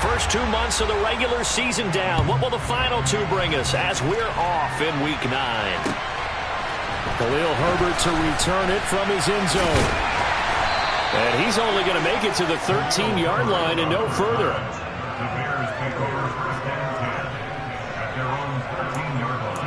first 2 months of the regular season down. What will the final two bring us as we're off in Week 9? Khalil Herbert to return it from his end zone. And he's only going to make it to the 13-yard line and no further. The Bears take over first and 10 at their own 13-yard line.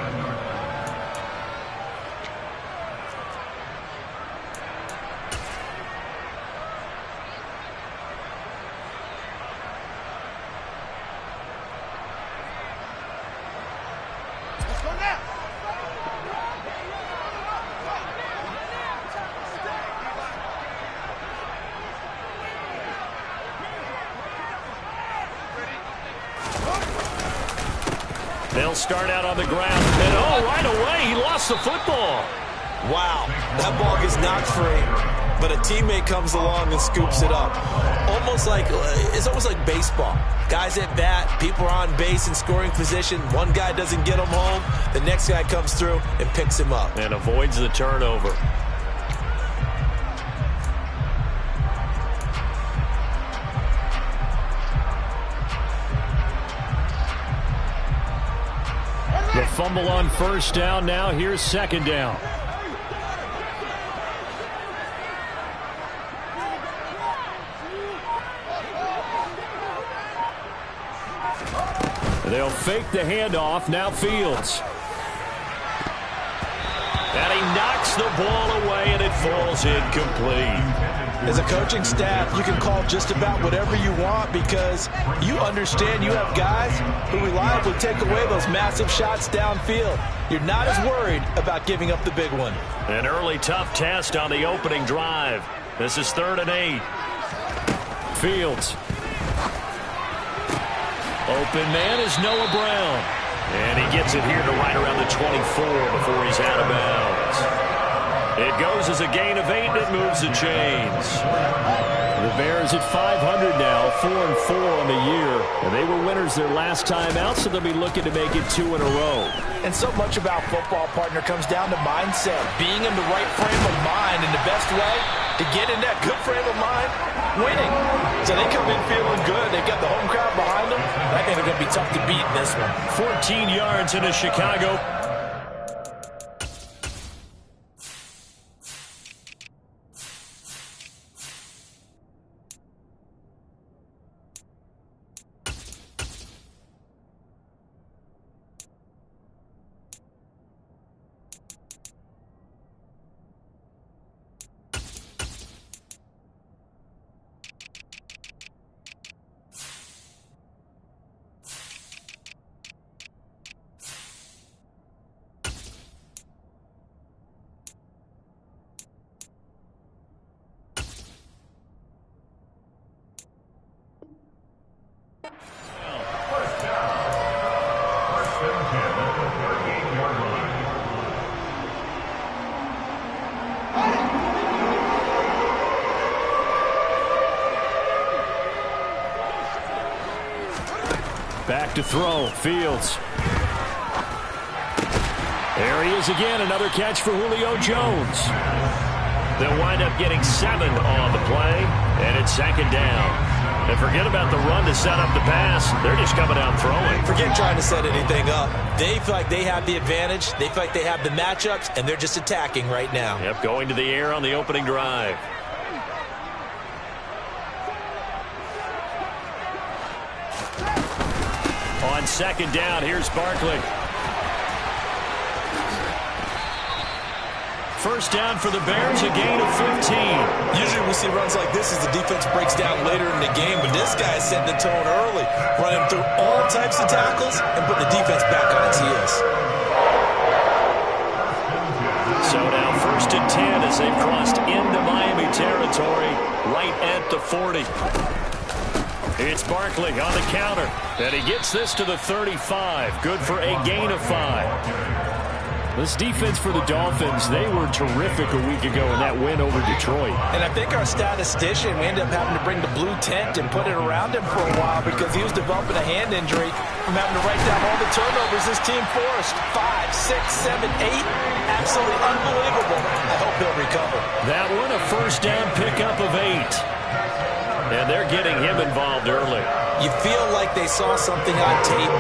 They'll start out on the ground. And right away, he lost the football. Wow, that ball gets knocked free, but a teammate comes along and scoops it up. It's almost like baseball. Guys at bat, people are on base in scoring position. One guy doesn't get him home. The next guy comes through and picks him up. And avoids the turnover. The fumble on first down. Now here's second down. They'll fake the handoff. Now Fields. And he knocks the ball away, and it falls incomplete. As a coaching staff, you can call just about whatever you want because you understand you have guys who reliably take away those massive shots downfield. You're not as worried about giving up the big one. An early tough test on the opening drive. This is 3rd and 8. Fields. Open man is Noah Brown. And he gets it here to right around the 24 before he's out of bounds. It goes as a gain of 8, and it moves the chains. The Bears at 500 now, 4-4 on the year. And they were winners their last time out, so they'll be looking to make it 2 in a row. And so much about football, partner, comes down to mindset. Being in the right frame of mind, and the best way to get in that good frame of mind, winning. So they come in feeling good. They got the home crowd behind them. I think they're going to be tough to beat in this one. 14 yards into Chicago. Back to throw. Fields. There he is again. Another catch for Julio Jones. They'll wind up getting 7 on the play, and it's 2nd down. And forget about the run to set up the pass. They're just coming out throwing. Forget trying to set anything up. They feel like they have the advantage. They feel like they have the matchups, and they're just attacking right now. Yep, going to the air on the opening drive. On 2nd down, here's Barkley. First down for the Bears, a gain of 15. Usually we see runs like this as the defense breaks down later in the game, but this guy is setting the tone early, running through all types of tackles and putting the defense back on its heels. So now 1st and 10 as they've crossed into Miami territory, right at the 40. It's Barkley on the counter, and he gets this to the 35. Good for a gain of 5. This defense for the Dolphins, they were terrific a week ago in that win over Detroit. And I think our statistician, we ended up having to bring the blue tent and put it around him for a while because he was developing a hand injury from having to write down all the turnovers this team forced. 5, 6, 7, 8. Absolutely unbelievable. I hope he'll recover. That one, a first down pickup of 8. And they're getting him involved early. You feel like they saw something on tape,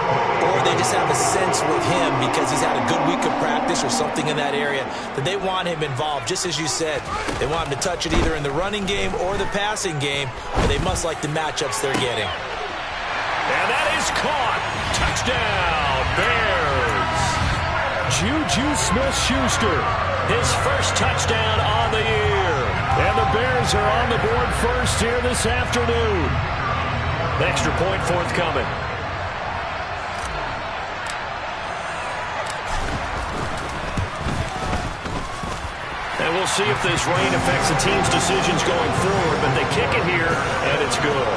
or they just have a sense with him because he's had a good week of practice or something in that area that they want him involved. Just as you said, they want him to touch it either in the running game or the passing game, but they must like the matchups they're getting. And that is caught. Touchdown, Bears. Juju Smith-Schuster, His first touchdown on the year. and the Bears are on the board first here this afternoon. Extra point forthcoming. And we'll see if this rain affects the team's decisions going forward, but they kick it here, and it's good.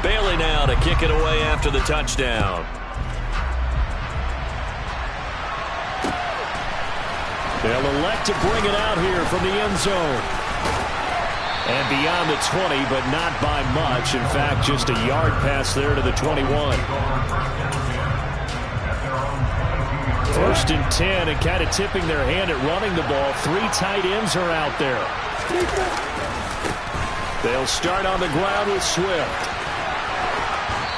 Bailey now to kick it away after the touchdown. They'll elect to bring it out here from the end zone. And beyond the 20, but not by much. In fact, just a yard pass there to the 21. First and 10, and kind of tipping their hand at running the ball. 3 tight ends are out there. They'll start on the ground with Swift.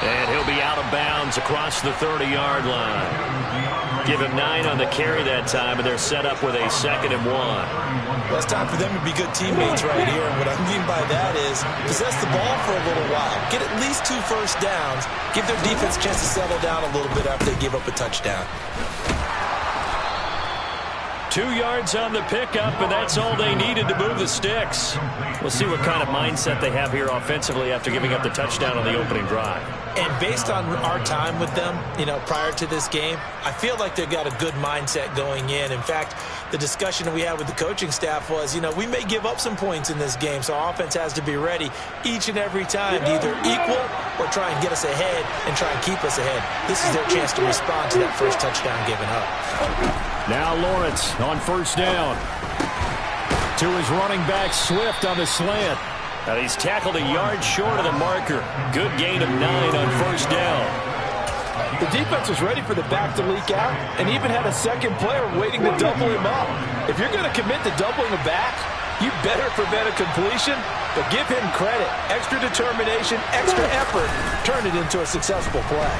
And he'll be out of bounds across the 30-yard line. Give him 9 on the carry that time, and they're set up with a 2nd and 1. Well, it's time for them to be good teammates right here. And what I mean by that is possess the ball for a little while. Get at least 2 first downs. Give their defense a chance to settle down a little bit after they give up a touchdown. 2 yards on the pickup, and that's all they needed to move the sticks. We'll see what kind of mindset they have here offensively after giving up the touchdown on the opening drive. And based on our time with them, prior to this game, I feel like they've got a good mindset going in. In fact, the discussion we had with the coaching staff was, we may give up some points in this game, so our offense has to be ready each and every time to either equal or try and get us ahead and try and keep us ahead. This is their chance to respond to that first touchdown given up. Now Lawrence on first down. To his running back, Swift on the slant. Now he's tackled a yard short of the marker. Good gain of 9 on first down. The defense was ready for the back to leak out and even had a second player waiting to double him up. If you're going to commit to doubling a back, you better prevent a completion, but give him credit. Extra determination, extra effort, turn it into a successful play.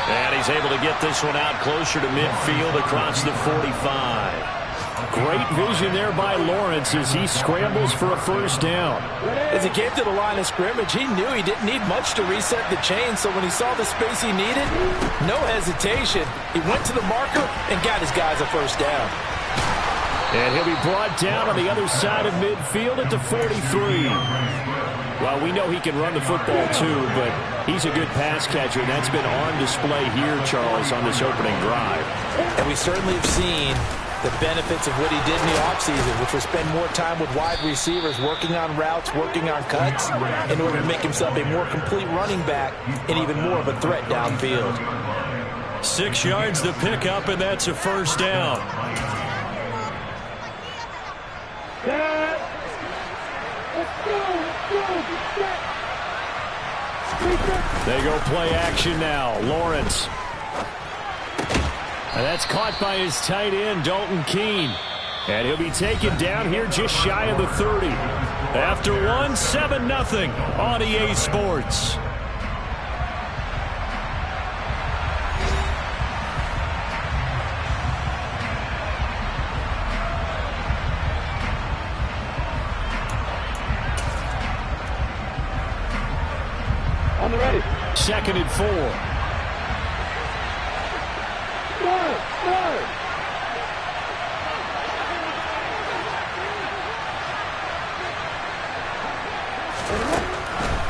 And he's able to get this one out closer to midfield across the 45. Great vision there by Lawrence as he scrambles for a first down. As he came to the line of scrimmage, he knew he didn't need much to reset the chain, so when he saw the space he needed, no hesitation. He went to the marker and got his guys a first down. And he'll be brought down on the other side of midfield at the 43. Well, we know he can run the football too, but he's a good pass catcher, and that's been on display here, Charles, on this opening drive. And we certainly have seen the benefits of what he did in the offseason, which was spend more time with wide receivers, working on routes, working on cuts, in order to make himself a more complete running back and even more of a threat downfield. 6 yards to pick up, and that's a first down. They go play action now. Lawrence. And that's caught by his tight end, Dalton Keene. And he'll be taken down here just shy of the 30. After 7-0 on EA Sports. On the ready. 2nd and 4.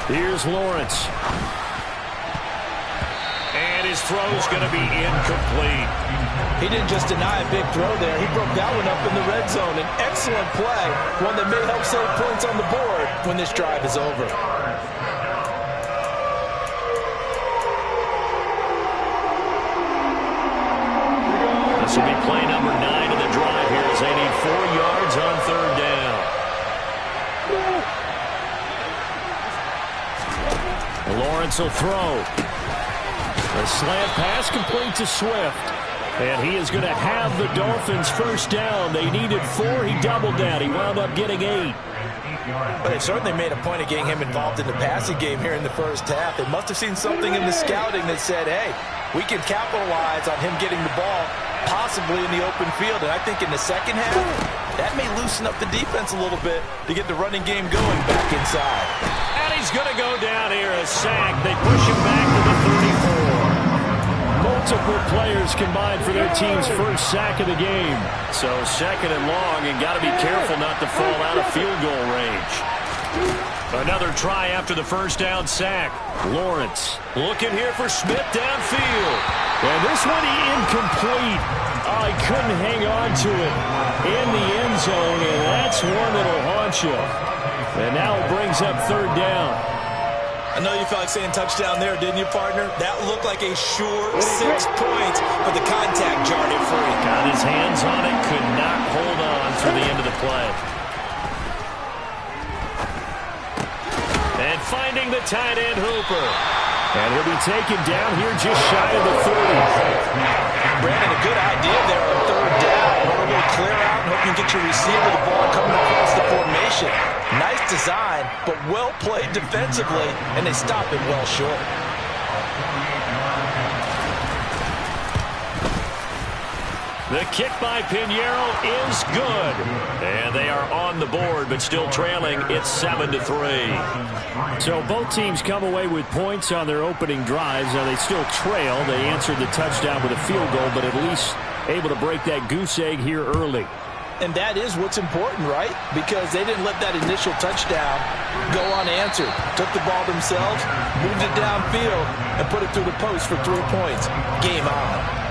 Here's Lawrence. And his throw's going to be incomplete. He didn't just deny a big throw there. He broke that one up in the red zone. An excellent play, one that may help save points on the board when this drive is over. This will be play number 9 of the drive here as they need 4 yards on 3rd down. Lawrence will throw. A slant pass complete to Swift. And he is going to have the Dolphins first down. They needed 4. He doubled that. He wound up getting 8. But they certainly made a point of getting him involved in the passing game here in the first half. They must have seen something in the scouting that said, hey, we can capitalize on him getting the ball, possibly in the open field. And I think in the second half, that may loosen up the defense a little bit to get the running game going back inside. And he's going to go down here, a sack. They push him back to the 34. Multiple players combined for their team's first sack of the game. So second and long, and got to be careful not to fall out of field goal range. Another try after the first down sack. Lawrence looking here for Smith downfield. And this one incomplete. Oh, he couldn't hang on to it in the end zone, and that's one that'll haunt you. And now it brings up third down. I know you felt like saying touchdown there, didn't you, partner? That looked like a sure 6 points, but the contact jarred it free. Got his hands on it, could not hold on through the end of the play. And finding the tight end, Hooper. And he'll be taken down here just shy of the 30. Brandon, a good idea there on third down. Run a little clear out and hope you get your receiver the ball coming across the formation. Nice design, but well played defensively, and they stop it well short. The kick by Pinheiro is good. And they are on the board, but still trailing. It's 7-3. So both teams come away with points on their opening drives. Now they still trail. They answered the touchdown with a field goal, but at least able to break that goose egg here early. And that is what's important, right? Because they didn't let that initial touchdown go unanswered. Took the ball themselves, moved it downfield, and put it through the post for 3 points. Game on.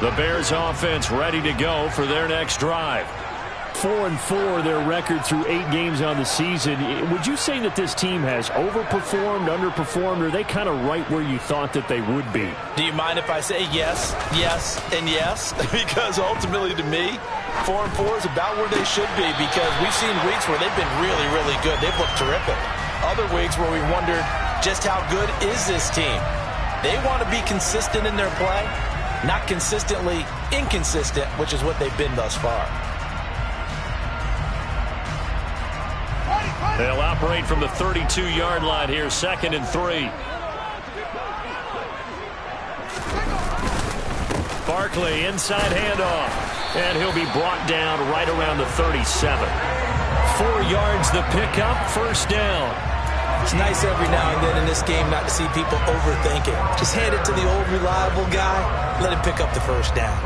The Bears offense ready to go for their next drive. 4-4 their record through 8 games on the season. Would you say that this team has overperformed, underperformed, or are they kind of right where you thought that they would be? Do you mind if I say yes, yes, and yes? Because ultimately to me, 4-4 is about where they should be, because we've seen weeks where they've been really, really good. They've looked terrific. Other weeks where we wondered just how good is this team. They want to be consistent in their play, not consistently inconsistent, which is what they've been thus far. They'll operate from the 32-yard line here, 2nd and 3. Barkley, inside handoff. And he'll be brought down right around the 37. 4 yards the pickup, first down. It's nice every now and then in this game not to see people overthink it. Just hand it to the old reliable guy, let him pick up the first down.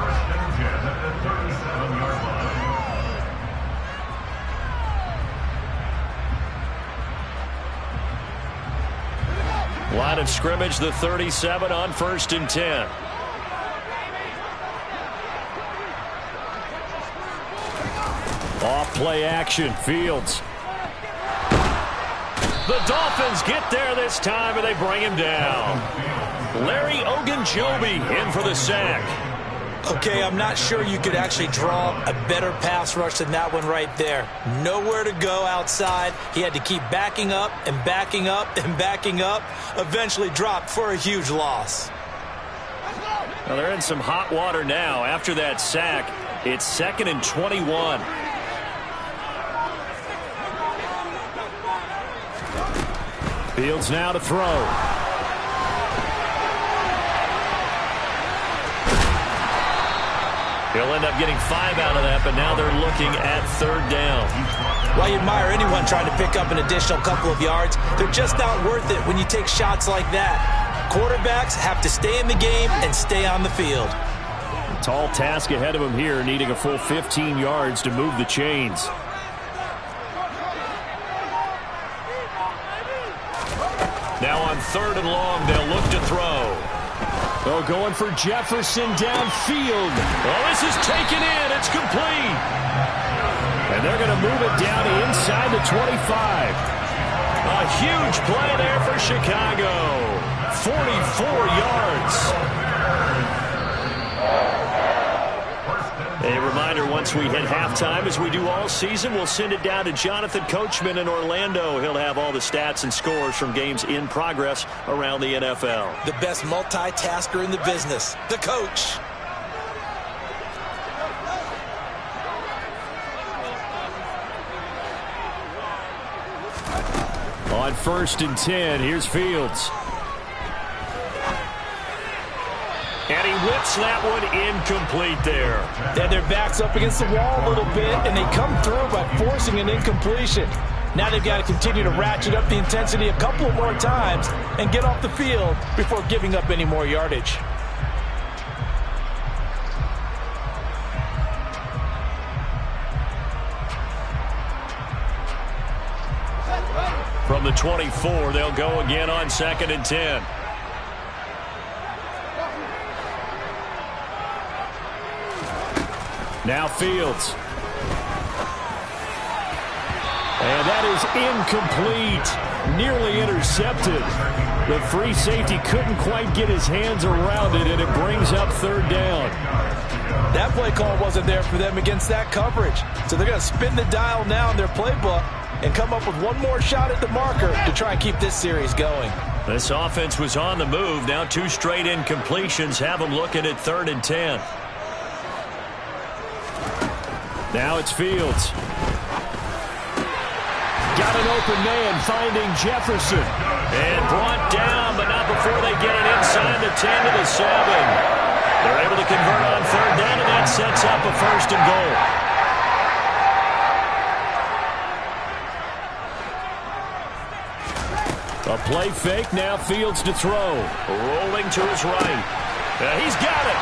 Line of scrimmage, the 37 on 1st and 10. Off play action, Fields. The Dolphins get there this time, and they bring him down. Larry Ogunjobi in for the sack. Okay, I'm not sure you could actually draw a better pass rush than that one right there. Nowhere to go outside. He had to keep backing up and backing up and backing up. Eventually dropped for a huge loss. Well, they're in some hot water now. After that sack, it's 2nd and 21. Fields now to throw. He'll end up getting 5 out of that, but now they're looking at 3rd down. While you admire anyone trying to pick up an additional couple of yards, they're just not worth it when you take shots like that. Quarterbacks have to stay in the game and stay on the field. A tall task ahead of him here, needing a full 15 yards to move the chains. Now on 3rd and long, they'll look to throw. Oh, going for Jefferson downfield. Oh, this is taken in. It's complete. And they're going to move it down inside the 25. A huge play there for Chicago. 44 yards. A reminder, once we hit halftime, as we do all season, we'll send it down to Jonathan Coachman in Orlando. He'll have all the stats and scores from games in progress around the NFL. The best multitasker in the business, the coach. On 1st and 10, here's Fields. And he whips that one incomplete there. And their back's up against the wall a little bit, and they come through by forcing an incompletion. Now they've got to continue to ratchet up the intensity a couple of more times and get off the field before giving up any more yardage. From the 24, they'll go again on 2nd and 10. Now Fields. And that is incomplete. Nearly intercepted. The free safety couldn't quite get his hands around it, and it brings up 3rd down. That play call wasn't there for them against that coverage. So they're going to spin the dial now in their playbook and come up with one more shot at the marker to try and keep this series going. This offense was on the move. Now 2 straight incompletions have them looking at 3rd and 10. Now it's Fields. Got an open man finding Jefferson. And brought down, but not before they get it inside the 10 to the 7. They're able to convert on 3rd down, and that sets up a 1st and goal. A play fake, now Fields to throw. Rolling to his right. He's got it.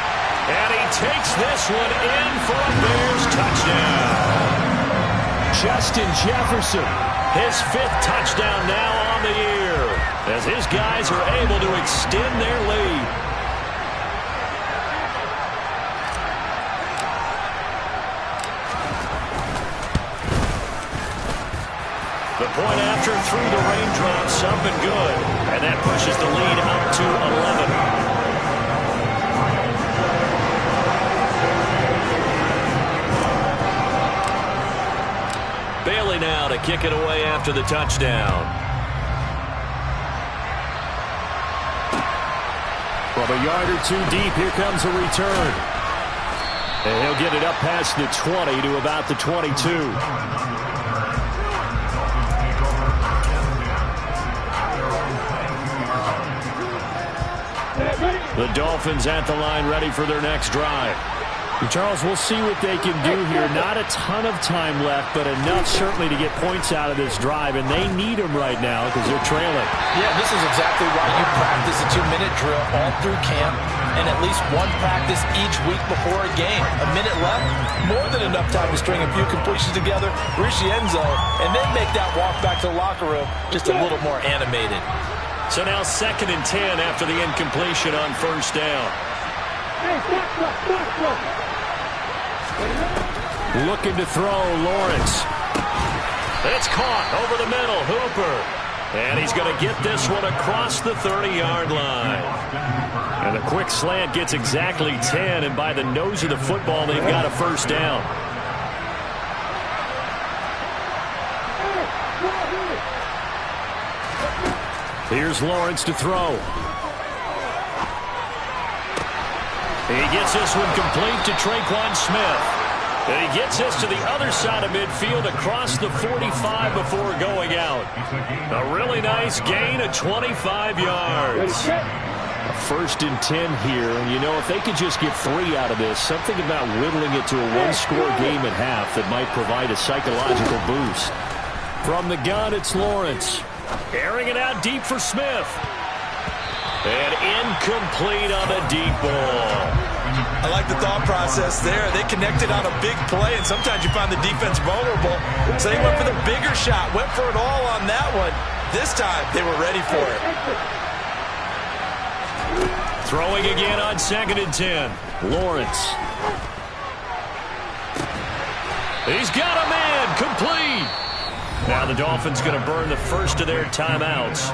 And he takes this one in for a Bears touchdown. Justin Jefferson. His 5th touchdown now on the year, as his guys are able to extend their lead. The point after through the raindrops up and good. And that pushes the lead up to 11. Bailey now to kick it away after the touchdown. From a yard or 2 deep, here comes a return. And he'll get it up past the 20 to about the 22. The Dolphins at the line, ready for their next drive. Charles, we'll see what they can do here. Not a ton of time left, but enough certainly to get points out of this drive, and they need them right now because they're trailing. Yeah, this is exactly why you practice a 2-minute drill all through camp and at least one practice each week before a game. A minute left, more than enough time to string a few completions together, reach the end zone, and then make that walk back to the locker room just a little more animated. So now 2nd and 10 after the incompletion on 1st down. Looking to throw, Lawrence. It's caught over the middle, Hooper. And he's going to get this one across the 30-yard line. And the quick slant gets exactly 10, and by the nose of the football, they've got a 1st down. Here's Lawrence to throw. He gets this one complete to Traquan Smith. And he gets this to the other side of midfield across the 45 before going out. A really nice gain of 25 yards. A 1st and 10 here, and you know, if they could just get 3 out of this, something about whittling it to a 1-score game at half that might provide a psychological boost. From the gun, it's Lawrence. Airing it out deep for Smith. And incomplete on the deep ball. I like the thought process there. They connected on a big play, and sometimes you find the defense vulnerable. So they went for the bigger shot, went for it all on that one. This time, they were ready for it. Throwing again on 2nd and 10. Lawrence. He's got a man, complete. Now the Dolphins going to burn the first of their timeouts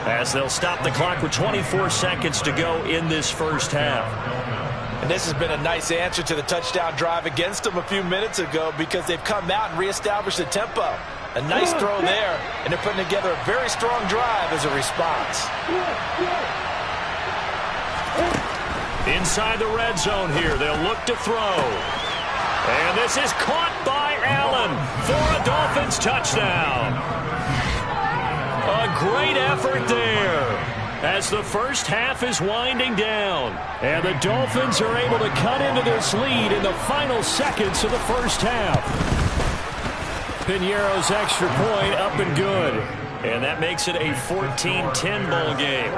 as they'll stop the clock with 24 seconds to go in this first half. And this has been a nice answer to the touchdown drive against them a few minutes ago because they've come out and reestablished the tempo. A nice throw there, and they're putting together a very strong drive as a response. Inside the red zone here, they'll look to throw. And this is caught by Allen for a Dolphins touchdown. A great effort there as the first half is winding down. And the Dolphins are able to cut into this lead in the final seconds of the first half. Piñeiro's extra point up and good. And that makes it a 14-10 ball game.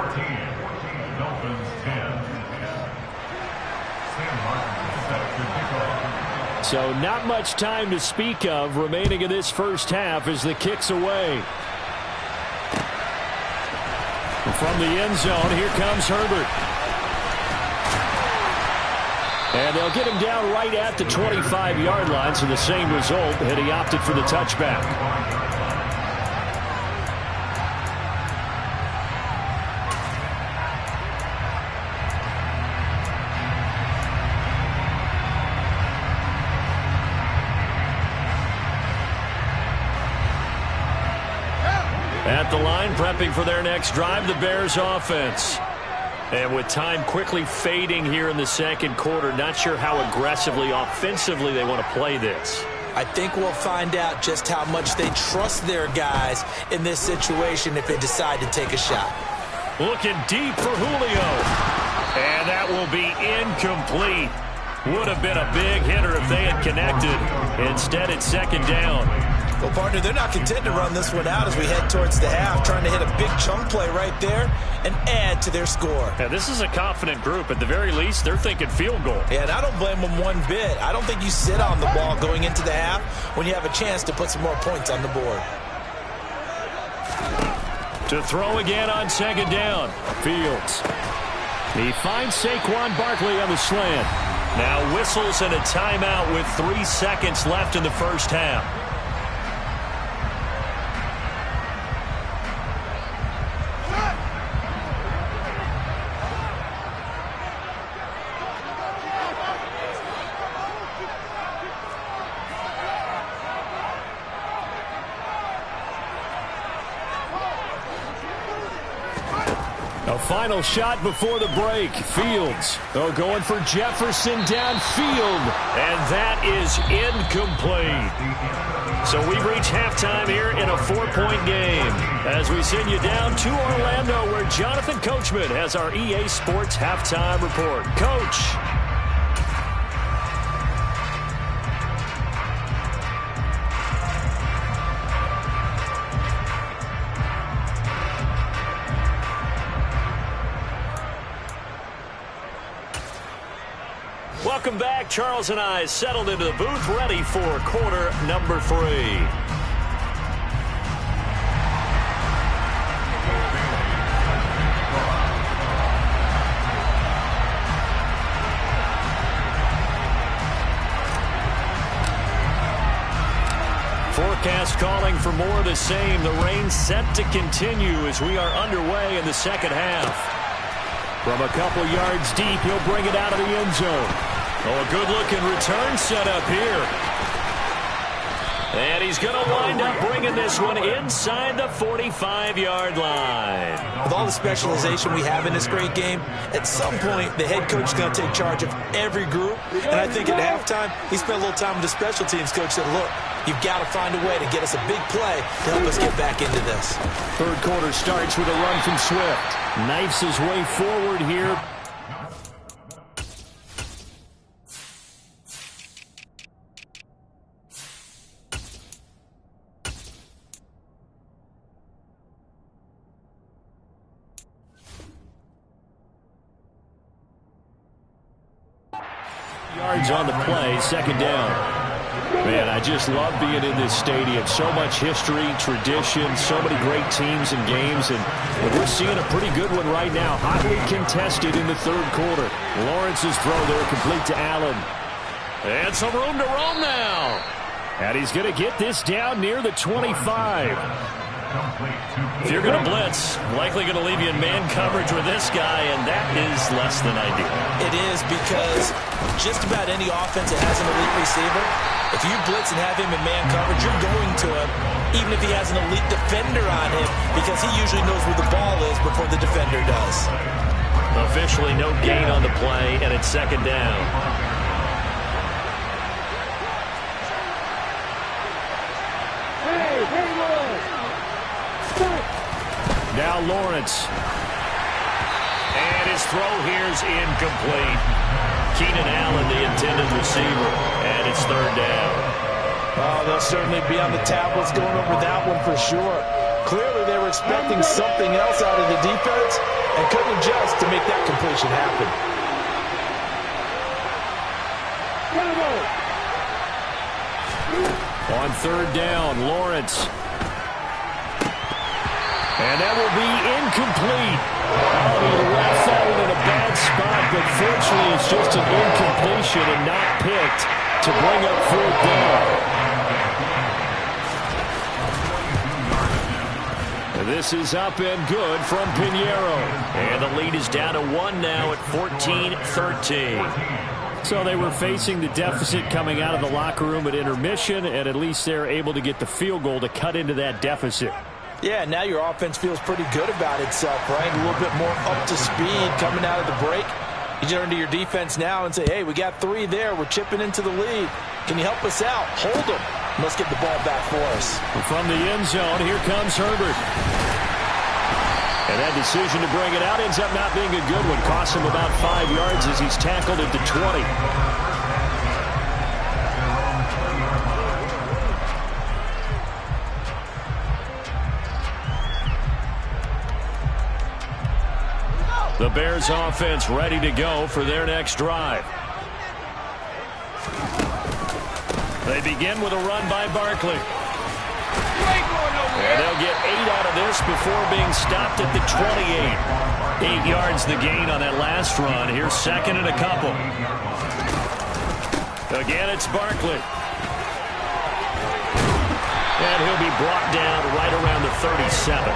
So not much time to speak of remaining in this first half as the kick's away. From the end zone, here comes Herbert. And they'll get him down right at the 25-yard line, so the same result, and he opted for the touchback. At the line, prepping for their next drive, the Bears offense. And with time quickly fading here in the second quarter, not sure how aggressively, offensively they want to play this. I think we'll find out just how much they trust their guys in this situation if they decide to take a shot. Looking deep for Julio. And that will be incomplete. Would have been a big hitter if they had connected. Instead, it's second down. Well, partner, they're not content to run this one out as we head towards the half, trying to hit a big chunk play right there and add to their score. Yeah, this is a confident group. At the very least, they're thinking field goal. Yeah, and I don't blame them one bit. I don't think you sit on the ball going into the half when you have a chance to put some more points on the board. To throw again on second down. Fields. He finds Saquon Barkley on the slant. Now whistles and a timeout with 3 seconds left in the first half. A final shot before the break. Fields. Oh, going for Jefferson downfield. And that is incomplete. So we reach halftime here in a 4-point game as we send you down to Orlando where Jonathan Coachman has our EA Sports halftime report. Coach. Welcome back. Charles and I settled into the booth, ready for quarter number 3. Forecast calling for more of the same. The rain set to continue as we are underway in the second half. From a couple yards deep, he'll bring it out of the end zone. Oh, a good-looking return set up here. And he's going to wind up bringing this one inside the 45-yard line. With all the specialization we have in this great game, at some point, the head coach is going to take charge of every group. And I think at halftime, he spent a little time with the special teams coach said, look, you've got to find a way to get us a big play to help us get back into this. Third quarter starts with a run from Swift. Knifes his way forward here. Yards on the play, second down. Man, I just love being in this stadium. So much history, tradition, so many great teams and games, and we're seeing a pretty good one right now. Hotly contested in the third quarter. Lawrence's throw there complete to Allen. And some room to roam now. And he's going to get this down near the 25. If you're going to blitz, likely going to leave you in man coverage with this guy, and that is less than ideal. It is, because just about any offense that has an elite receiver, if you blitz and have him in man coverage, you're going to him, even if he has an elite defender on him, because he usually knows where the ball is before the defender does. Officially no gain on the play, and it's second down. Now Lawrence. And his throw here is incomplete. Keenan Allen, the intended receiver, and it's third down. Oh, they'll certainly be on the tablets going over that one for sure. Clearly they were expecting something else out of the defense and couldn't adjust to make that completion happen. On third down, Lawrence. And that will be incomplete. Oh, he left that one in a bad spot, but fortunately it's just an incompletion and not picked to bring up fourth down. This is up and good from Pinheiro. And the lead is down to 1 now at 14-13. So they were facing the deficit coming out of the locker room at intermission, and at least they're able to get the field goal to cut into that deficit. Yeah, now your offense feels pretty good about itself, right? A little bit more up to speed coming out of the break. You turn to your defense now and say, hey, we got 3 there. We're chipping into the lead. Can you help us out? Hold them. Let's get the ball back for us. From the end zone, here comes Herbert. And that decision to bring it out ends up not being a good one. Costs him about 5 yards as he's tackled at the 20. The Bears offense ready to go for their next drive. They begin with a run by Barkley. And they'll get 8 out of this before being stopped at the 28. 8 yards the gain on that last run. Here's second and a couple. Again, it's Barkley. And he'll be brought down right around the 37.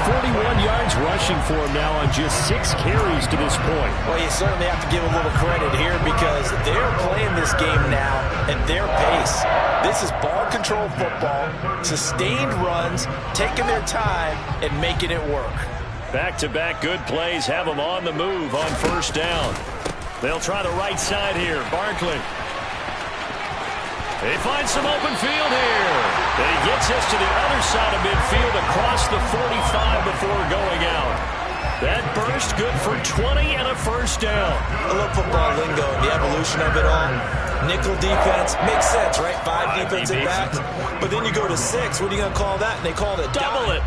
41 yards rushing for him now on just 6 carries to this point. Well, you certainly have to give a little credit here because they're playing this game now at their pace. This is ball control football, sustained runs, taking their time, and making it work. Back-to-back good plays have them on the move on first down. They'll try the right side here. Barkley. They find some open field here. And he gets us to the other side of midfield across the 45 before going out. That burst good for 20 and a first down. I love football lingo and the evolution of it all. Nickel defense makes sense, right? 5 defensive backs. But then you go to 6. What are you going to call that? And they call it a double dime.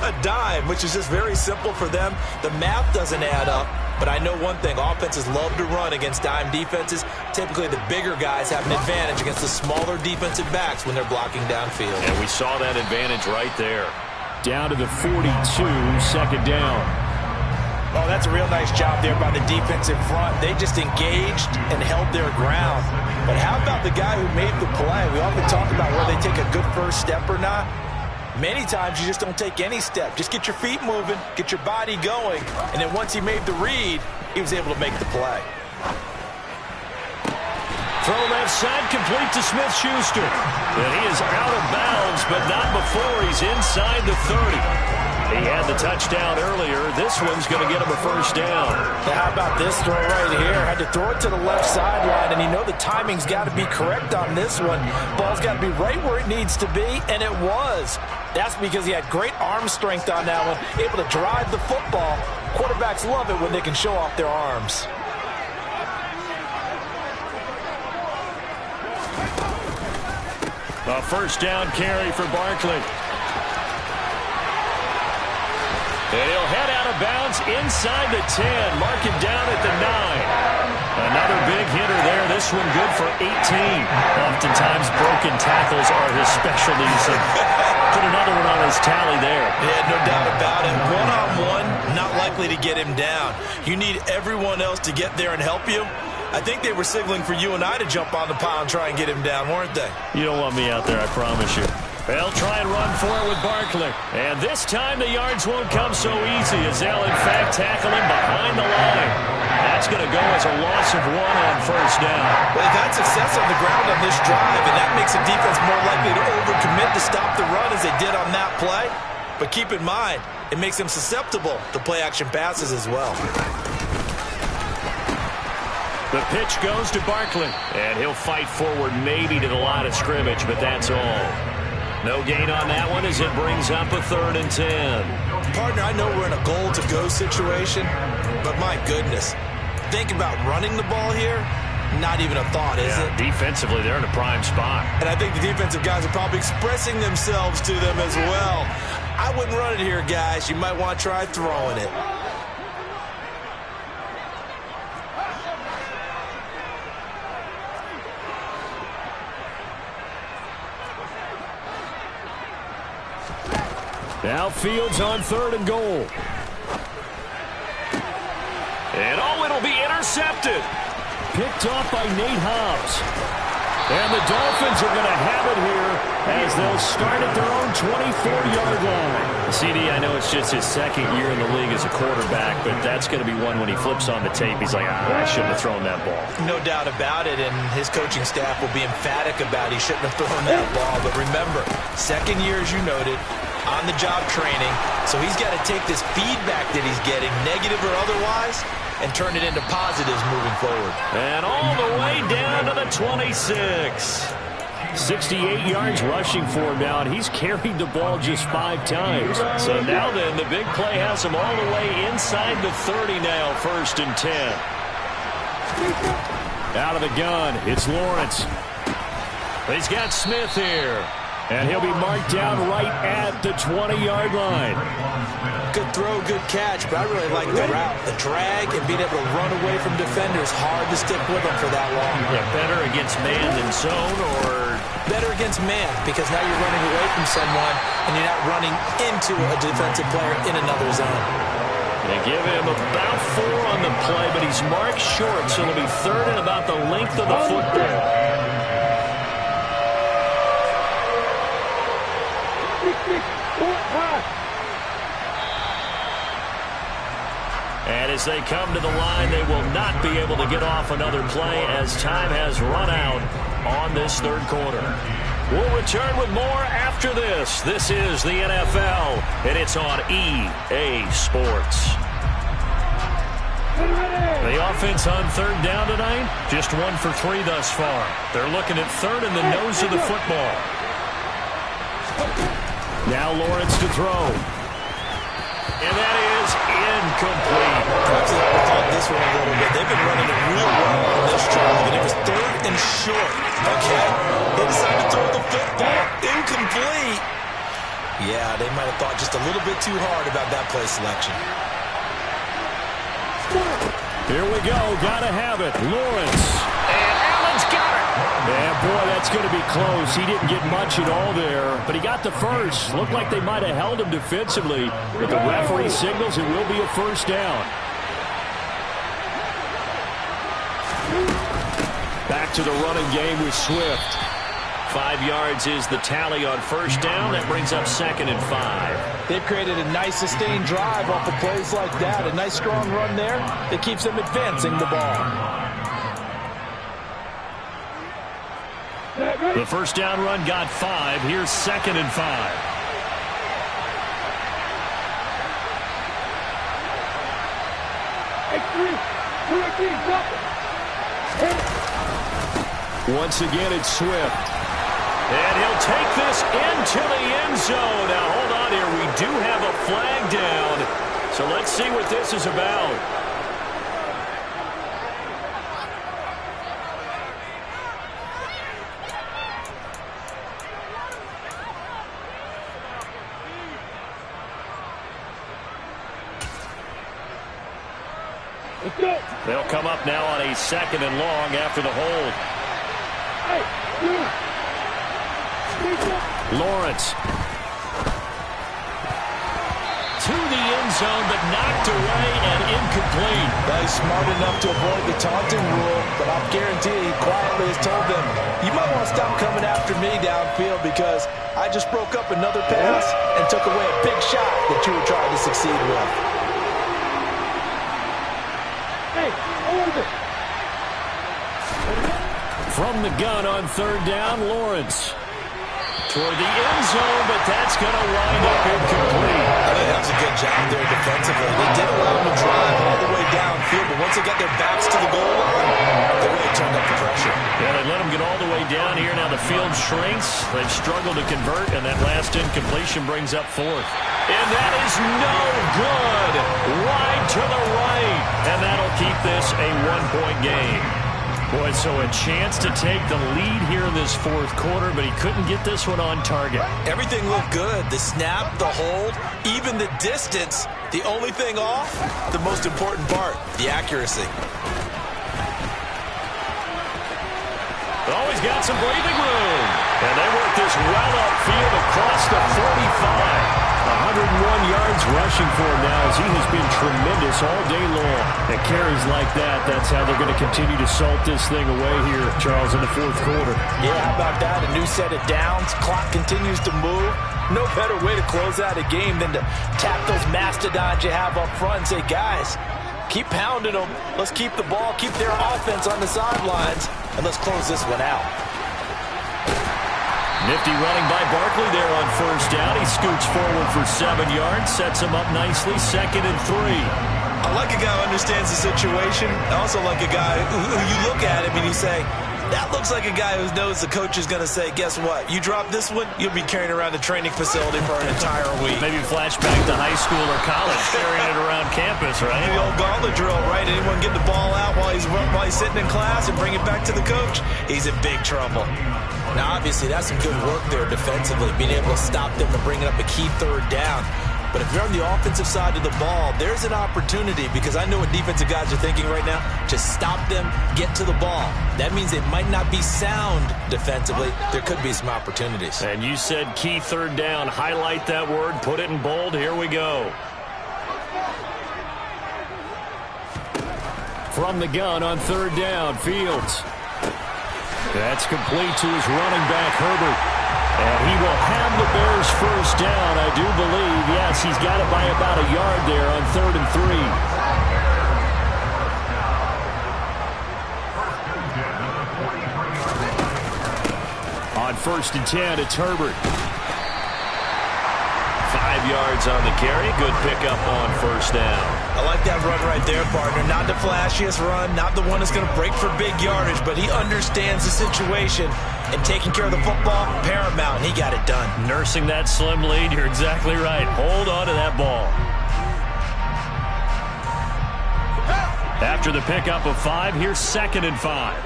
A dime, which is just very simple for them. The math doesn't add up. But I know one thing, offenses love to run against dime defenses. Typically, the bigger guys have an advantage against the smaller defensive backs when they're blocking downfield. And we saw that advantage right there. Down to the 42, second down. Oh, that's a real nice job there by the defensive front. They just engaged and held their ground. But how about the guy who made the play? We often talk about whether they take a good first step or not. Many times you just don't take any step. Just get your feet moving, get your body going, and then once he made the read, he was able to make the play. Throw left side, complete to Smith-Schuster. And he is out of bounds, but not before he's inside the 30. He had the touchdown earlier. This one's going to get him a first down. Now, how about this throw right here? Had to throw it to the left sideline, and you know the timing's got to be correct on this one. Ball's got to be right where it needs to be, and it was. That's because he had great arm strength on that one, able to drive the football. Quarterbacks love it when they can show off their arms. A first down carry for Barkley. And he'll head out of bounds inside the 10. Mark him down at the 9. Another big hitter there. This one good for 18. Oftentimes broken tackles are his specialties. And put another one on his tally there. Yeah, no doubt about it. One-on-one, not likely to get him down. You need everyone else to get there and help you. I think they were signaling for you and I to jump on the pile and try and get him down, weren't they? You don't want me out there, I promise you. They'll try and run for it with Barkley. And this time the yards won't come so easy as they'll, in fact, tackle him behind the line. That's going to go as a loss of 1 on first down. Well, they've had success on the ground on this drive, and that makes the defense more likely to overcommit to stop the run as they did on that play. But keep in mind, it makes them susceptible to play-action passes as well. The pitch goes to Barkley. And he'll fight forward maybe to the line of scrimmage, but that's all. No gain on that one as it brings up a 3rd and 10. Partner, I know we're in a goal-to-go situation, but my goodness, think about running the ball here. Not even a thought, is it? Defensively, they're in a prime spot. And I think the defensive guys are probably expressing themselves to them as well. I wouldn't run it here, guys. You might want to try throwing it. Now Fields on 3rd and goal. And it'll be intercepted. Picked off by Nate Hobbs. And the Dolphins are going to have it here as they'll start at their own 24-yard line. CD, I know it's just his 2nd year in the league as a quarterback, but that's going to be one when he flips on the tape, he's like, I shouldn't have thrown that ball. No doubt about it, and his coaching staff will be emphatic about he shouldn't have thrown that ball. But remember, 2nd year, as you noted, on-the-job training, so he's got to take this feedback that he's getting, negative or otherwise, and turn it into positives moving forward. And all the way down to the 26. 68 yards rushing for him now, and he's carried the ball just 5 times. So now then, the big play has him all the way inside the 30 now, 1st and 10. Out of the gun, it's Lawrence. He's got Smith here. And he'll be marked down right at the 20-yard line. Good throw, good catch, but I really like the route. The drag and being able to run away from defenders, hard to stick with them for that long. Yeah, better against man than zone, or better against man, because now you're running away from someone and you're not running into a defensive player in another zone. They give him about 4 on the play, but he's marked short, so it'll be 3rd and about the length of the football. And as they come to the line, they will not be able to get off another play as time has run out on this 3rd quarter. We'll return with more after this. This is the NFL, and it's on EA Sports. The offense on 3rd down tonight, just 1 for 3 thus far. They're looking at 3rd in the nose of the football. Now Lawrence to throw. And that is incomplete. Perhaps I thought this one a little bit. They've been running it real well on this drive, and it was 3rd and short, okay? They decided to throw the football incomplete. Yeah, they might have thought just a little bit too hard about that play selection. Here we go. Got to have it. Lawrence. And Allen's got it. Yeah, boy, that's going to be close. He didn't get much at all there, but he got the first. Looked like they might have held him defensively, but the referee signals it will be a 1st down. Back to the running game with Swift. 5 yards is the tally on 1st down. That brings up 2nd and 5. They've created a nice sustained drive off of plays like that. A nice strong run there that keeps them advancing the ball. The 1st down run got 5. Here's 2nd and 5. Once again, it's Swift. And he'll take this into the end zone. Now, hold on here. We do have a flag down. So let's see what this is about. They'll come up now on a 2nd and long after the hold. Lawrence. To the end zone, but knocked away and incomplete. He's smart enough to avoid the taunting rule, but I'll guarantee he quietly has told them, you might want to stop coming after me downfield because I just broke up another pass and took away a big shot that you were trying to succeed with. Hey, hold it. From the gun on third down, Lawrence. Toward the end zone, but that's going to wind up incomplete. I think that was a good job there defensively. They did allow them to drive all the way downfield, but once they got their backs to the goal line, they really turned up the pressure. Yeah, they let them get all the way down here. Now the field shrinks. They've struggled to convert, and that last incompletion brings up fourth. And that is no good. Wide to the right. And that'll keep this a one-point game. Boy, so a chance to take the lead here in this fourth quarter, but he couldn't get this one on target. Everything looked good. The snap, the hold, even the distance. The only thing off, the most important part, the accuracy. Always got some breathing room. And they work this well upfield across the 45. 101 yards rushing for him now as he has been tremendous all day long. And carries like that, that's how they're going to continue to salt this thing away here, Charles, in the fourth quarter. Yeah, how about that? A new set of downs. Clock continues to move. No better way to close out a game than to tap those mastodons you have up front and say, guys, keep pounding them. Let's keep the ball, keep their offense on the sidelines, and let's close this one out. Nifty running by Barkley there on first down. He scoots forward for 7 yards, sets him up nicely, 2nd and 3. I like a guy who understands the situation. I also like a guy who you look at him and you say, that looks like a guy who knows the coach is going to say, guess what? You drop this one, you'll be carrying around the training facility for an entire week. Maybe flashback to high school or college, carrying it around campus, right? The old gauntlet drill, right? Anyone get the ball out while he's sitting in class and bring it back to the coach? He's in big trouble. Now, obviously, that's some good work there defensively, being able to stop them and bringing up a key third down. But if you're on the offensive side of the ball, there's an opportunity, because I know what defensive guys are thinking right now. Just stop them, get to the ball. That means they might not be sound defensively. There could be some opportunities. And you said key third down. Highlight that word, put it in bold. Here we go. From the gun on third down, Fields. That's complete to his running back, Herbert. And he will have the Bears first down, I do believe. Yes, he's got it by about a yard there on 3rd and 3. On 1st and 10, it's Herbert. 5 yards on the carry. Good pickup on first down. I like that run right there, partner. Not the flashiest run, not the one that's going to break for big yardage, but he understands the situation, and taking care of the football, paramount, and he got it done. Nursing that slim lead, you're exactly right. Hold on to that ball. After the pickup of 5, here's 2nd and 5.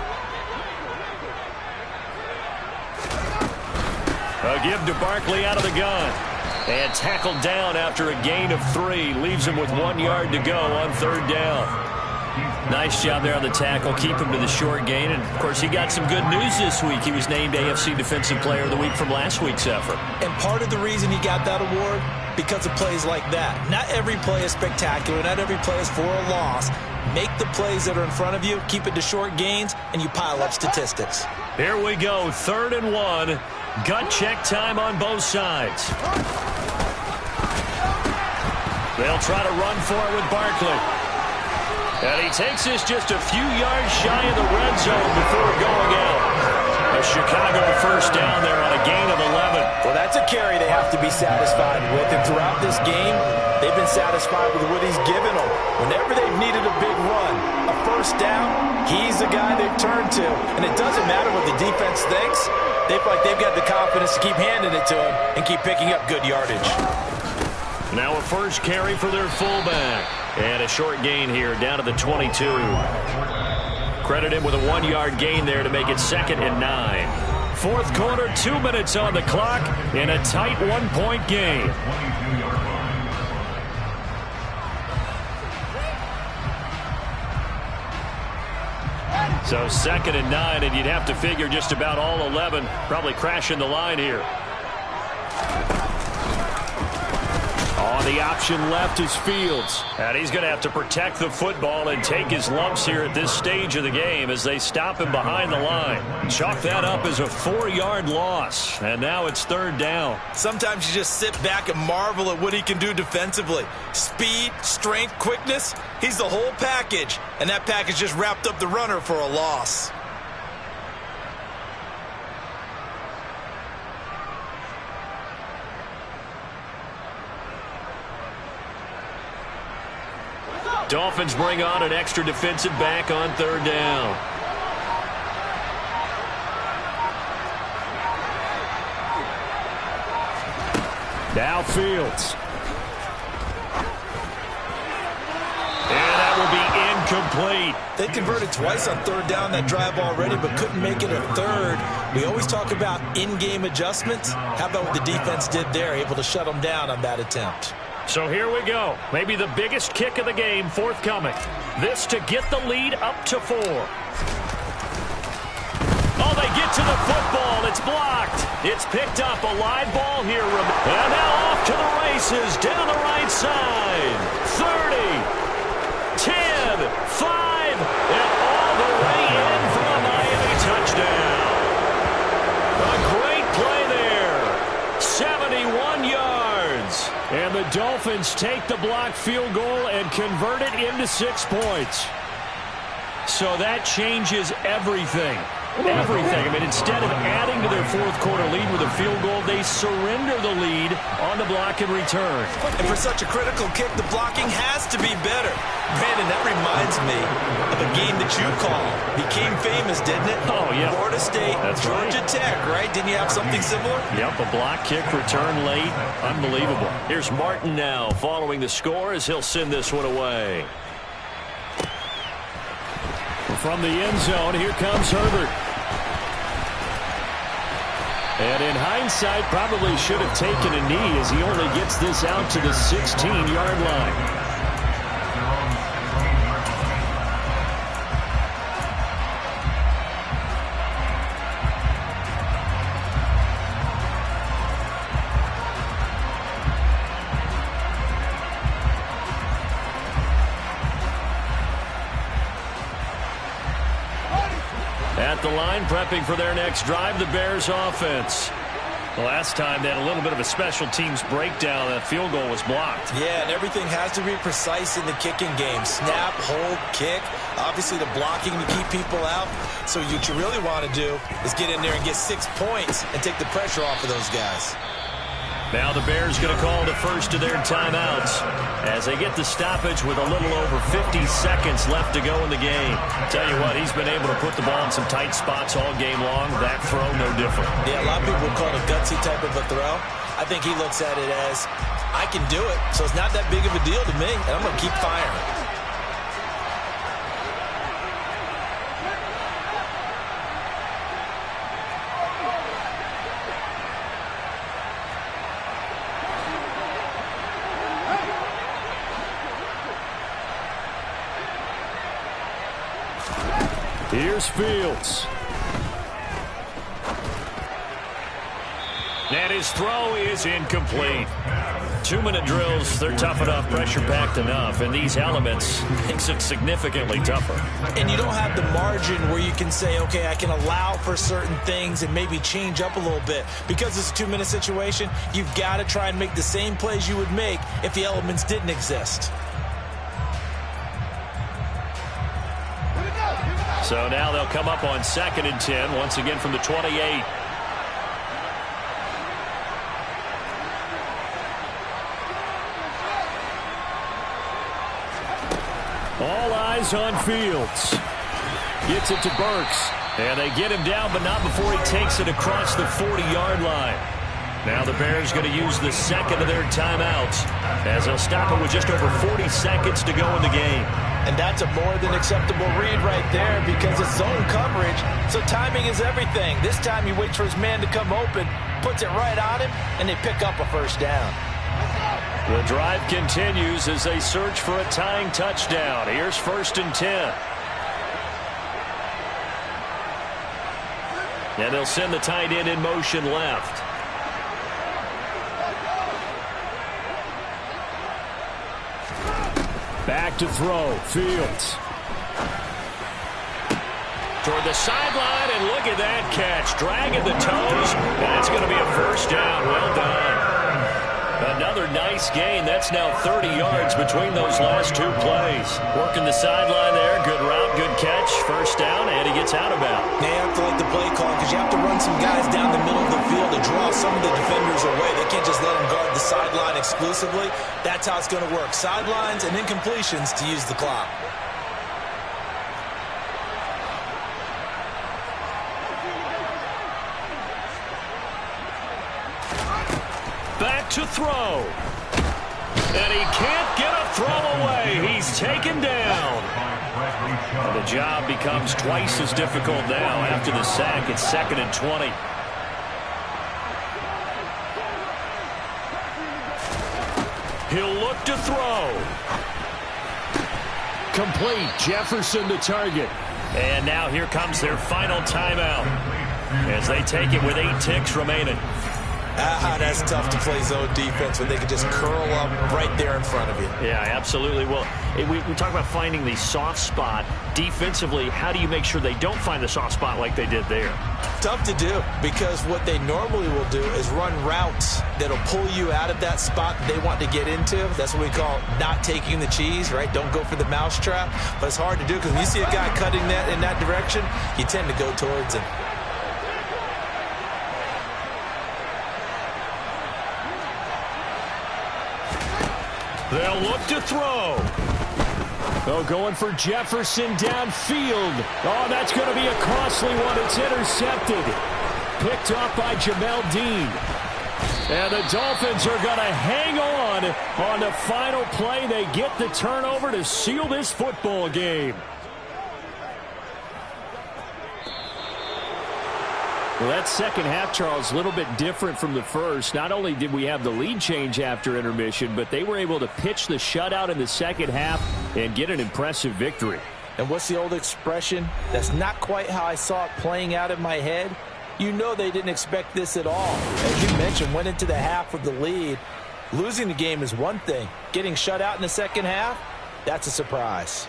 A give to Barkley out of the gun. And tackled down after a gain of 3. Leaves him with 1 yard to go on 3rd down. Nice job there on the tackle. Keep him to the short gain. And, of course, he got some good news this week. He was named AFC Defensive Player of the Week from last week's effort. And part of the reason he got that award, because of plays like that. Not every play is spectacular. Not every play is for a loss. Make the plays that are in front of you, keep it to short gains, and you pile up statistics. Here we go, 3rd and 1. Gut check time on both sides. They'll try to run for it with Barkley. And he takes this just a few yards shy of the red zone before going out. A Chicago first down there on a gain of 11. Well, that's a carry they have to be satisfied with. And throughout this game, they've been satisfied with what he's given them. Whenever they've needed a big run, a first down, he's the guy they've turned to. And it doesn't matter what the defense thinks. They feel like they've got the confidence to keep handing it to him and keep picking up good yardage. Now a first carry for their fullback. And a short gain here down to the 22. Credit him with a 1 yard gain there to make it 2nd and 9. Fourth quarter, 2 minutes on the clock in a tight 1-point game. So 2nd and 9, and you'd have to figure just about all 11 probably crashing the line here. Oh, the option left is Fields. And he's going to have to protect the football and take his lumps here at this stage of the game as they stop him behind the line. Chalk that up as a 4-yard loss. And now it's 3rd down. Sometimes you just sit back and marvel at what he can do defensively. Speed, strength, quickness. He's the whole package. And that package just wrapped up the runner for a loss. Dolphins bring on an extra defensive back on 3rd down. Now Fields. And that will be incomplete. They converted twice on 3rd down that drive already, but couldn't make it a 3rd. We always talk about in-game adjustments. How about what the defense did there, able to shut them down on that attempt? So here we go. Maybe the biggest kick of the game forthcoming. This to get the lead up to 4. Oh, they get to the football. It's blocked. It's picked up. A live ball here. And now off to the races down the right side. 30, 10, 5, and all the way in for a Miami touchdown. A great play there. 71 yards. And the Dolphins take the blocked field goal and convert it into 6 points. So that changes everything. Everything. I mean, instead of adding to their 4th quarter lead with a field goal, they surrender the lead on the block and return. And for such a critical kick, the blocking has to be better. Brandon, that reminds me of a game that you called. Became famous, didn't it? Oh, yeah. Florida State, That's Georgia Tech, right? Didn't you have something similar? Yep, a block kick return late. Unbelievable. Here's Martin now following the score as he'll send this one away. From the end zone, here comes Herbert. And in hindsight, probably should have taken a knee as he only gets this out to the 16-yard line. At the line, prepping for their next drive, the Bears offense. Last time they had a little bit of a special teams breakdown. That field goal was blocked. Yeah, and everything has to be precise in the kicking game. Snap, hold, kick. Obviously the blocking to keep people out. So what you really want to do is get in there and get 6 points and take the pressure off of those guys. Now the Bears going to call the first of their timeouts as they get the stoppage with a little over 50 seconds left to go in the game. Tell you what, he's been able to put the ball in some tight spots all game long. That throw, no different. Yeah, a lot of people call it a gutsy type of a throw. I think he looks at it as, I can do it, so it's not that big of a deal to me, and I'm going to keep firing. Here's Fields. And his throw is incomplete. 2-minute drills, they're tough enough, pressure-packed enough, and these elements makes it significantly tougher. And you don't have the margin where you can say, okay, I can allow for certain things and maybe change up a little bit. Because it's a 2-minute situation, you've got to try and make the same plays you would make if the elements didn't exist. So now they'll come up on 2nd and 10, once again from the 28. All eyes on Fields. Gets it to Burks. And they get him down, but not before he takes it across the 40-yard line. Now the Bears going to use the second of their timeouts as they'll stop it with just over 40 seconds to go in the game. And that's a more than acceptable read right there because it's zone coverage, so timing is everything. This time he waits for his man to come open, puts it right on him, and they pick up a first down. The drive continues as they search for a tying touchdown. Here's 1st and 10. And they'll send the tight end in motion left. Back to throw. Fields. Toward the sideline, and look at that catch. Dragging the toes, and it's going to be a first down. Well done. Another nice gain. That's now 30 yards between those last two plays. Working the sideline there. Good route, good catch. First down, and he gets out of bounds. They have to like the play call because you have to run some guys down the middle of the field to draw some of the defenders away. They can't just let them guard the sideline exclusively. That's how it's going to work. Sidelines and incompletions to use the clock. Back to throw. And he can't get a throw away. He's taken down. And the job becomes twice as difficult now after the sack. It's 2nd and 20. He'll look to throw. Complete. Jefferson the target. And now here comes their final timeout as they take it with 8 ticks remaining. That's tough to play zone defense when they can just curl up right there in front of you. Yeah, absolutely. Well, we talk about finding the soft spot. Defensively, how do you make sure they don't find the soft spot like they did there? Tough to do because what they normally will do is run routes that'll pull you out of that spot that they want to get into. That's what we call not taking the cheese, right? Don't go for the mousetrap. But it's hard to do because when you see a guy cutting that in that direction, you tend to go towards him. They'll look to throw. Oh, going for Jefferson downfield. Oh, that's going to be a costly one. It's intercepted. Picked off by Jamel Dean. And the Dolphins are going to hang on the final play. They get the turnover to seal this football game. Well, that second half, Charles, a little bit different from the first. Not only did we have the lead change after intermission, but they were able to pitch the shutout in the second half and get an impressive victory. And what's the old expression? That's not quite how I saw it playing out in my head. You know they didn't expect this at all. As you mentioned, went into the half with the lead. Losing the game is one thing. Getting shut out in the second half, that's a surprise.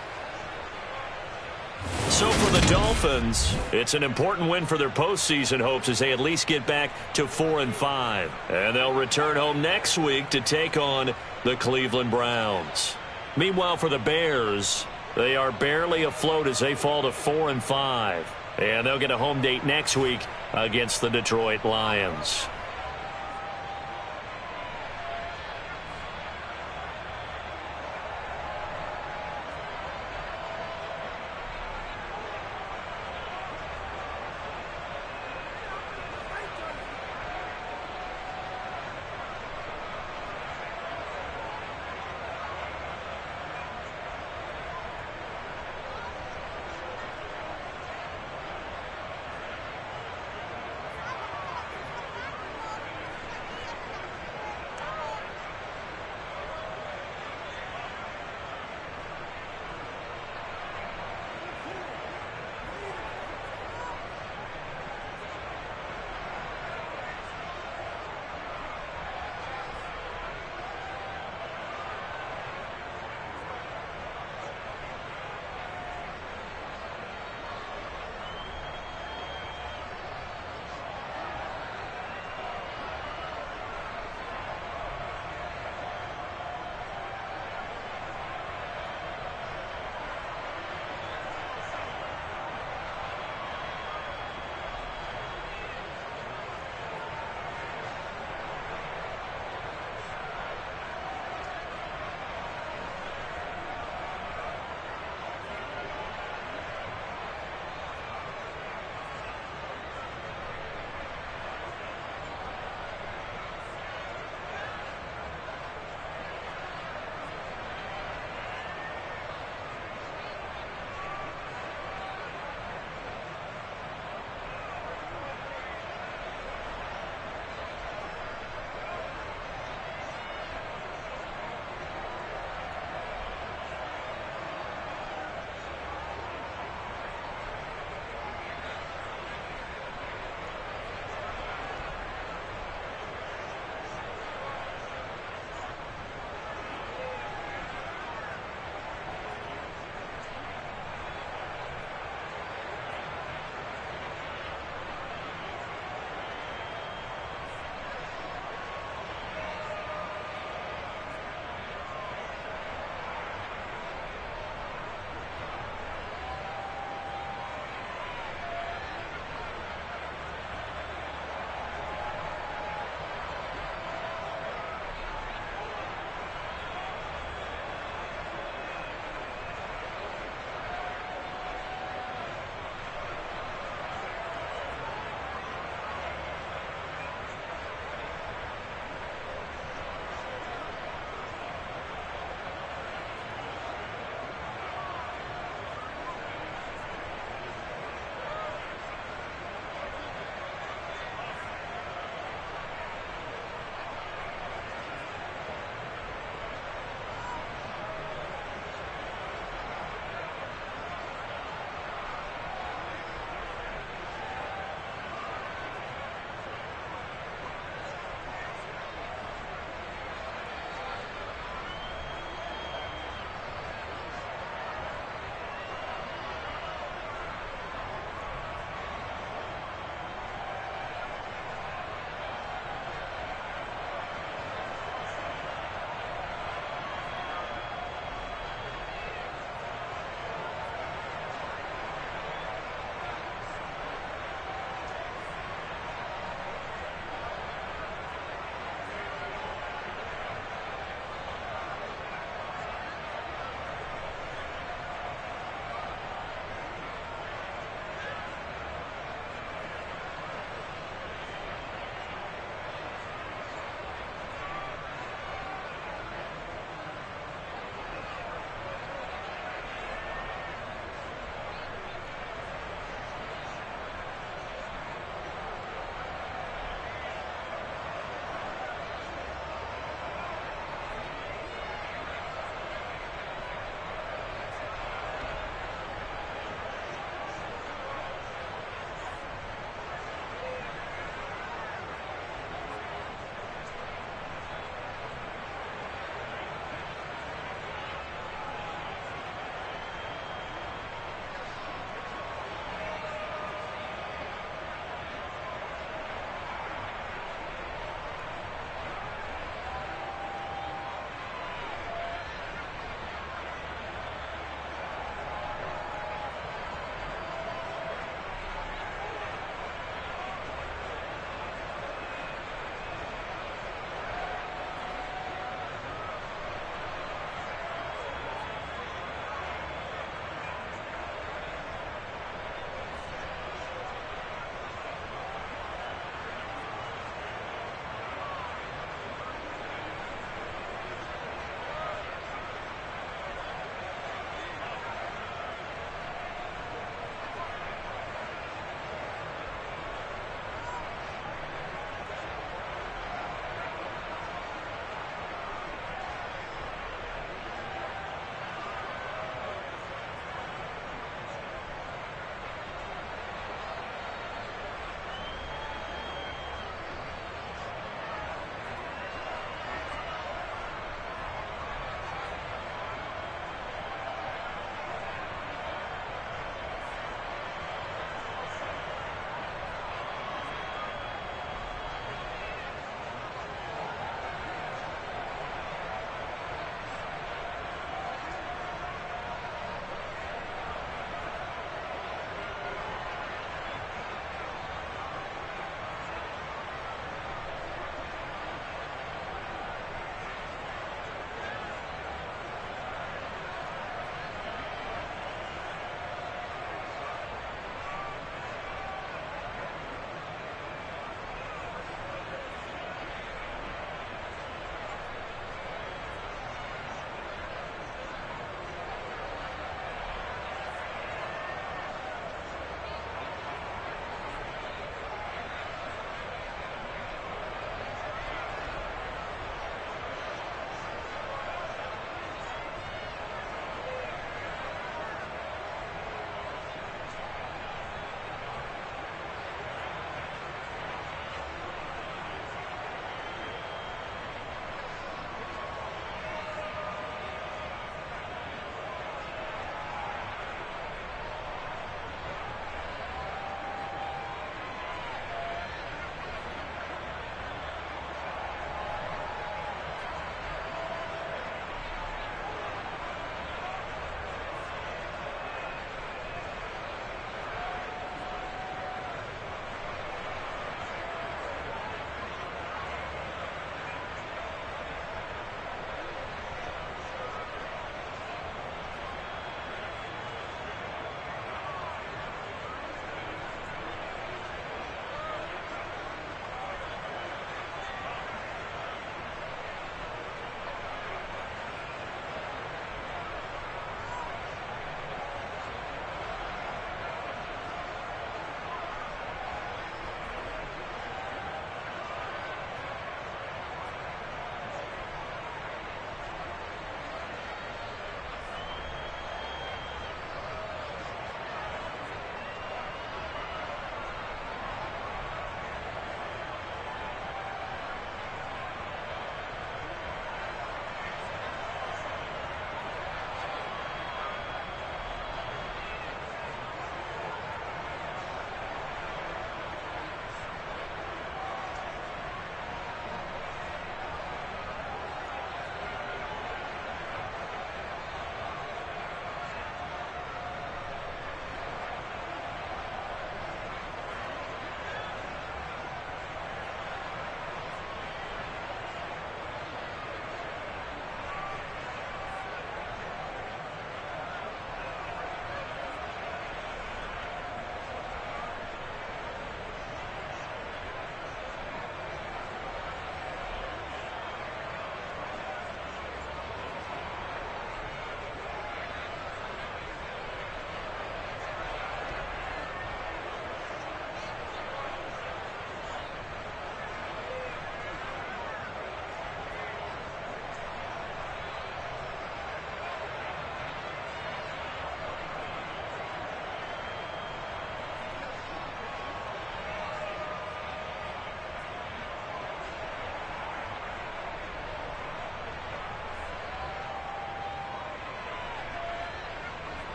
So for the Dolphins, it's an important win for their postseason hopes as they at least get back to 4-5. And they'll return home next week to take on the Cleveland Browns. Meanwhile, for the Bears, they are barely afloat as they fall to 4-5. And they'll get a home date next week against the Detroit Lions.